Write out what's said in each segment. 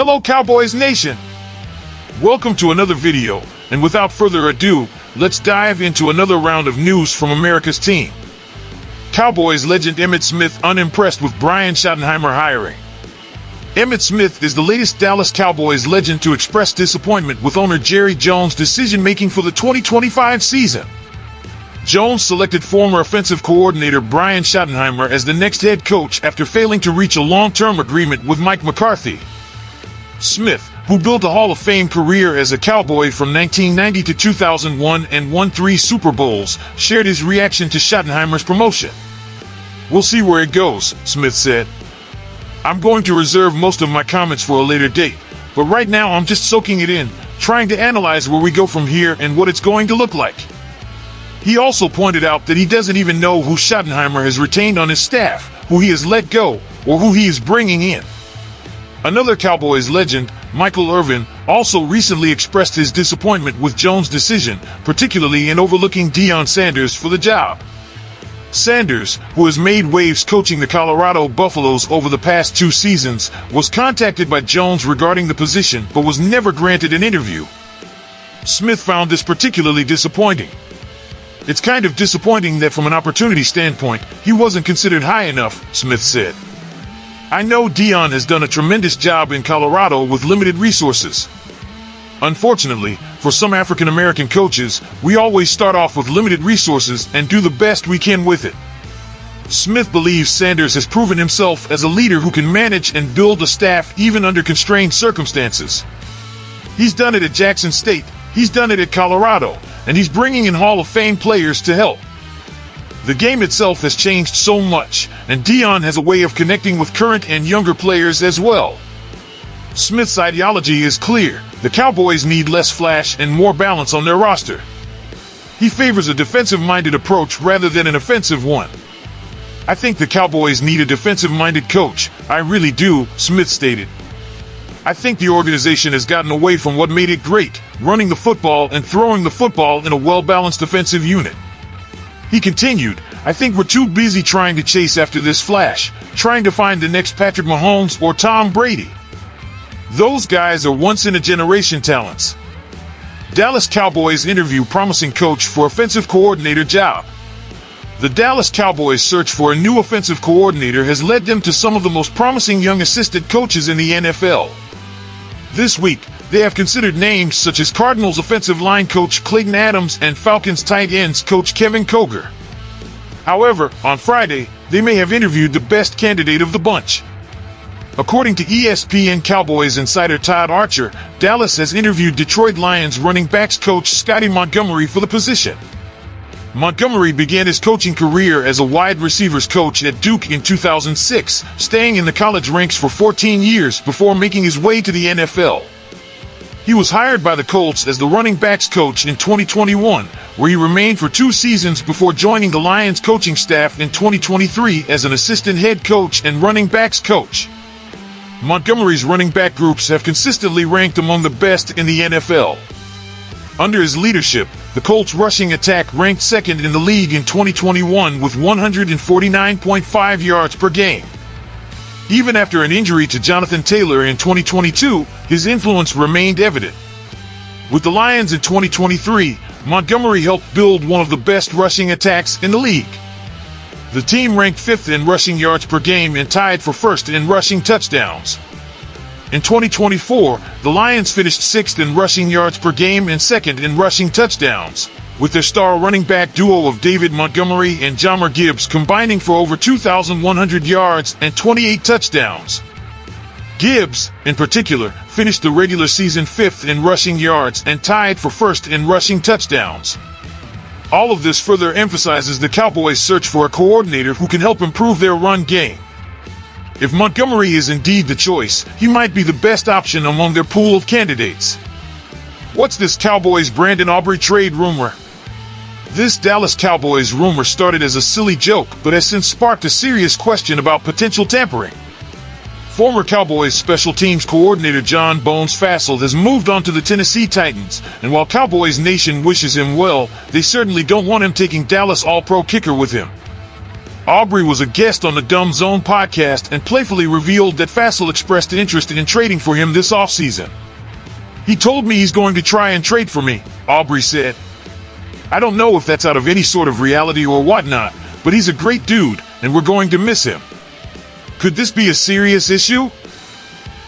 Hello Cowboys Nation! Welcome to another video, and without further ado, let's dive into another round of news from America's team. Cowboys legend Emmitt Smith unimpressed with Brian Schottenheimer hiring. Emmitt Smith is the latest Dallas Cowboys legend to express disappointment with owner Jerry Jones' decision-making for the 2025 season. Jones selected former offensive coordinator Brian Schottenheimer as the next head coach after failing to reach a long-term agreement with Mike McCarthy. Smith, who built a Hall of Fame career as a Cowboy from 1990 to 2001 and won 3 Super Bowls, shared his reaction to Schottenheimer's promotion. "We'll see where it goes," Smith said. "I'm going to reserve most of my comments for a later date, but right now I'm just soaking it in, trying to analyze where we go from here and what it's going to look like." He also pointed out that he doesn't even know who Schottenheimer has retained on his staff, who he has let go, or who he is bringing in. Another Cowboys legend, Michael Irvin, also recently expressed his disappointment with Jones' decision, particularly in overlooking Deion Sanders for the job. Sanders, who has made waves coaching the Colorado Buffaloes over the past 2 seasons, was contacted by Jones regarding the position but was never granted an interview. Smith found this particularly disappointing. "It's kind of disappointing that from an opportunity standpoint, he wasn't considered high enough," Smith said. "I know Deion has done a tremendous job in Colorado with limited resources. Unfortunately, for some African-American coaches, we always start off with limited resources and do the best we can with it." Smith believes Sanders has proven himself as a leader who can manage and build a staff even under constrained circumstances. He's done it at Jackson State, he's done it at Colorado, and he's bringing in Hall of Fame players to help. The game itself has changed so much, and Deion has a way of connecting with current and younger players as well. Smith's ideology is clear. The Cowboys need less flash and more balance on their roster. He favors a defensive-minded approach rather than an offensive one. "I think the Cowboys need a defensive-minded coach. I really do," Smith stated. "I think the organization has gotten away from what made it great, running the football and throwing the football in a well-balanced offensive unit." He continued, "I think we're too busy trying to chase after this flash, trying to find the next Patrick Mahomes or Tom Brady. Those guys are once-in-a-generation talents." Dallas Cowboys interview promising coach for offensive coordinator job. The Dallas Cowboys' search for a new offensive coordinator has led them to some of the most promising young assistant coaches in the NFL. This week, they have considered names such as Cardinals offensive line coach Clayton Adams and Falcons tight ends coach Kevin Koger. However, on Friday, they may have interviewed the best candidate of the bunch. According to ESPN Cowboys insider Todd Archer, Dallas has interviewed Detroit Lions running backs coach Scotty Montgomery for the position. Montgomery began his coaching career as a wide receivers coach at Duke in 2006, staying in the college ranks for 14 years before making his way to the NFL. He was hired by the Colts as the running backs coach in 2021, where he remained for 2 seasons before joining the Lions coaching staff in 2023 as an assistant head coach and running backs coach. Montgomery's running back groups have consistently ranked among the best in the NFL. Under his leadership, the Colts' rushing attack ranked second in the league in 2021 with 149.5 yards per game. Even after an injury to Jonathan Taylor in 2022, his influence remained evident. With the Lions in 2023, Montgomery helped build one of the best rushing attacks in the league. The team ranked 5th in rushing yards per game and tied for 1st in rushing touchdowns. In 2024, the Lions finished 6th in rushing yards per game and 2nd in rushing touchdowns, with their star running back duo of David Montgomery and Jahmyr Gibbs combining for over 2,100 yards and 28 touchdowns. Gibbs, in particular, finished the regular season 5th in rushing yards and tied for 1st in rushing touchdowns. All of this further emphasizes the Cowboys' search for a coordinator who can help improve their run game. If Montgomery is indeed the choice, he might be the best option among their pool of candidates. What's this Cowboys Brandon Aubrey trade rumor? This Dallas Cowboys rumor started as a silly joke, but has since sparked a serious question about potential tampering. Former Cowboys special teams coordinator John Bones Fassel has moved on to the Tennessee Titans, and while Cowboys Nation wishes him well, they certainly don't want him taking Dallas All-Pro kicker with him. Aubrey was a guest on the Dumb Zone podcast and playfully revealed that Fassel expressed interest in trading for him this offseason. "He told me he's going to try and trade for me," Aubrey said. "I don't know if that's out of any sort of reality or whatnot, but he's a great dude, and we're going to miss him." Could this be a serious issue?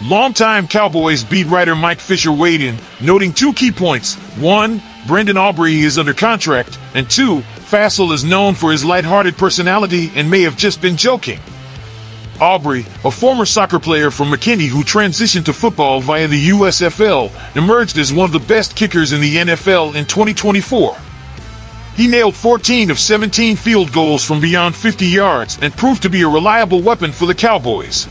Longtime Cowboys beat writer Mike Fisher weighed in, noting 2 key points. 1, Brendan Aubrey is under contract, and 2, Fassel is known for his lighthearted personality and may have just been joking. Aubrey, a former soccer player from McKinney who transitioned to football via the USFL, emerged as one of the best kickers in the NFL in 2024. He nailed 14 of 17 field goals from beyond 50 yards and proved to be a reliable weapon for the Cowboys.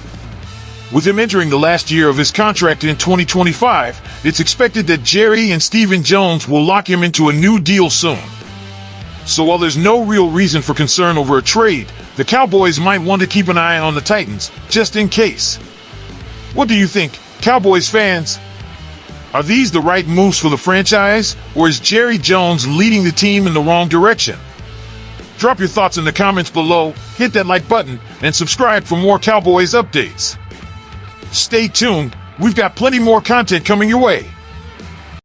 With him entering the last year of his contract in 2025, it's expected that Jerry and Stephen Jones will lock him into a new deal soon. So while there's no real reason for concern over a trade, the Cowboys might want to keep an eye on the Titans, just in case. What do you think, Cowboys fans? Are these the right moves for the franchise, or is Jerry Jones leading the team in the wrong direction? Drop your thoughts in the comments below, hit that like button, and subscribe for more Cowboys updates. Stay tuned, we've got plenty more content coming your way.